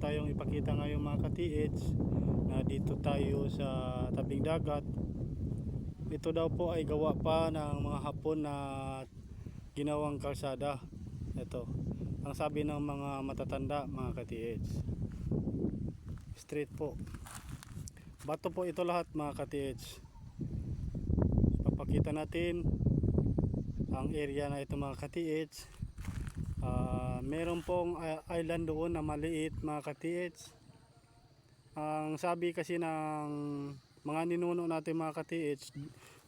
tayong ipakita ngayon mga ka-TH, na dito tayo sa tabing dagat. Ito daw po ay gawa pa ng mga Hapon na ginawang kalsada. Ito ang sabi ng mga matatanda mga ka-TH. Street po, bato po ito lahat mga ka-TH. Papakita natin ang area na ito mga ka-TH. Meron pong island doon na maliit mga ka-TH. Ang sabi kasi ng mga ninuno natin mga ka-TH,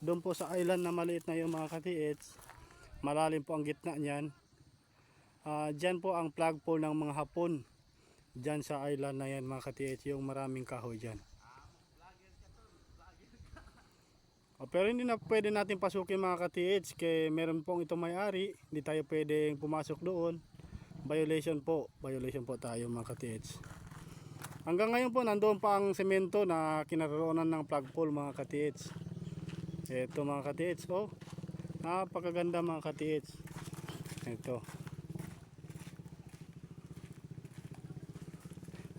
doon po sa island na maliit na yung mga ka-TH, malalim po ang gitna niyan. Dyan po ang flagpole ng mga Hapon, dyan sa island na yan mga ka-TH, yung maraming kahoy dyan. Pero hindi na pwede natin pasukin mga ka-TH, kaya meron pong ito may-ari, hindi tayo pwedeng pumasok doon. Violation po tayo mga ka-TH. Hanggang ngayon po nandoon pa ang semento na kinaroonan ng flagpole mga ka-TH. Ito mga ka-TH, oh, napakaganda mga ka-TH. Ito.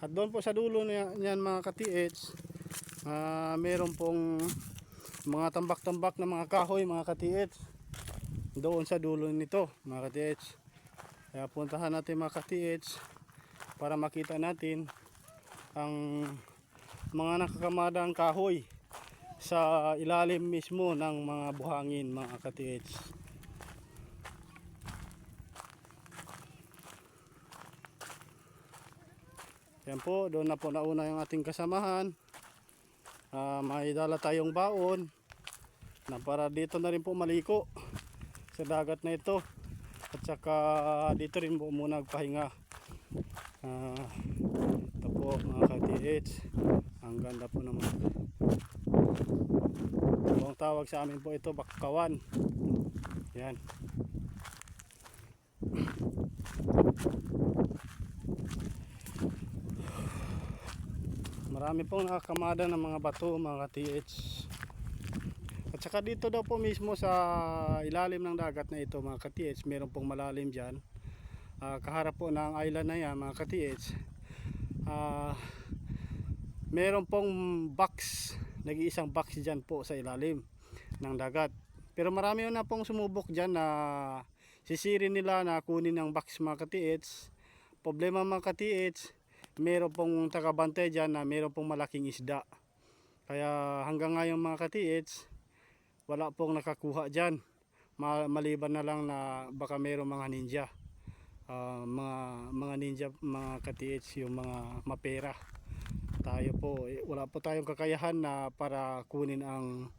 At doon po sa dulo niyan mga ka-TH, meron pong mga tambak-tambak na mga kahoy mga ka-TH. Doon sa dulo nito mga ka-TH. Kaya puntahan natin mga ka-TH para makita natin ang mga nakakamadang kahoy sa ilalim mismo ng mga buhangin mga ka-TH. Yan po, doon na po nauna yung ating kasamahan. May dala tayong baon na para dito na rin po maliko sa dagat na ito. At saka dito rin po muna nagpahinga. Ito po mga ka-TH, ang ganda po naman. Ang tawag sa amin po ito Bakkawan. Yan. Marami pong nakakamada ng mga bato mga ka-TH. At saka dito daw po mismo sa ilalim ng dagat na ito mga ka-TH, meron pong malalim dyan. Kaharap po ng island na yan mga ka-TH, meron pong box, nag-iisang box dyan po sa ilalim ng dagat. Pero marami na pong sumubok dyan na sisirin nila na kunin ang box mga ka-TH. Problema mga ka-TH, meron pong tagabantay dyan na meron pong malaking isda. Kaya hanggang ngayon mga ka-TH, wala pong nakakuha dyan. Maliban na lang na baka mayroong mga ninja. Mga ninja mga ka-TH, yung mga mapera. Tayo po, wala po tayong kakayahan na para kunin ang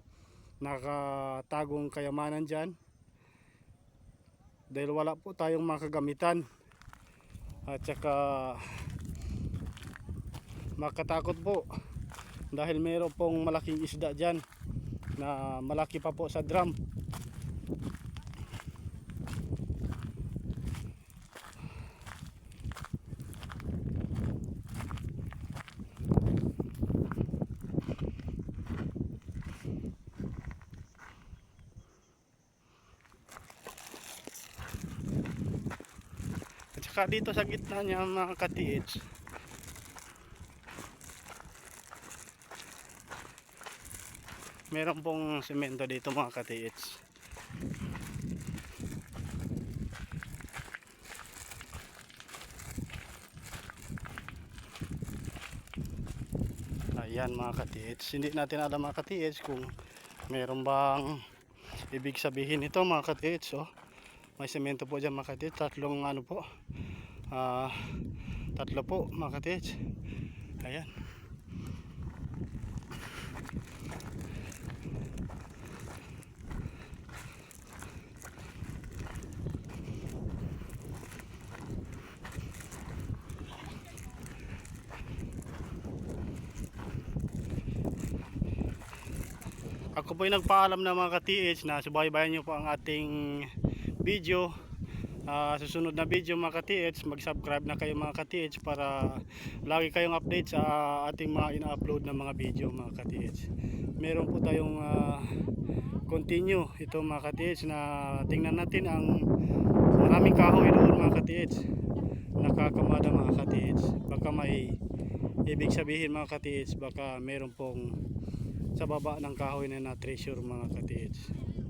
nakatagong kayamanan dyan. Dahil wala po tayong mga kagamitan. At saka makatakot po. Dahil mayroon pong malaking isda dyan na malaki pa po sa drum. At saka dito sa gitna niya mga ka-TH, meron pong semento dito mga ka-TH. Ayan mga ka-TH, hindi natin alam mga ka-TH kung meron bang ibig sabihin ito mga ka-TH. Oh, may semento po dyan mga ka-TH, tatlong ano po, tatlo po mga ka-TH. Ayan. Ako po yung nagpaalam na mga ka-TH na subaybayan nyo po ang ating video. Susunod na video mga ka-TH, mag-subscribe na kayo mga ka-TH para lagi kayong update sa ating mga ina-upload na mga video mga ka-TH. Meron po tayong continue ito mga ka-TH na tingnan natin ang maraming kahoy doon mga ka-TH. nakakamada mga katiits. Baka may ibig sabihin mga katiits, baka meron pong sa baba ng kahoy na na treasure mga katiits.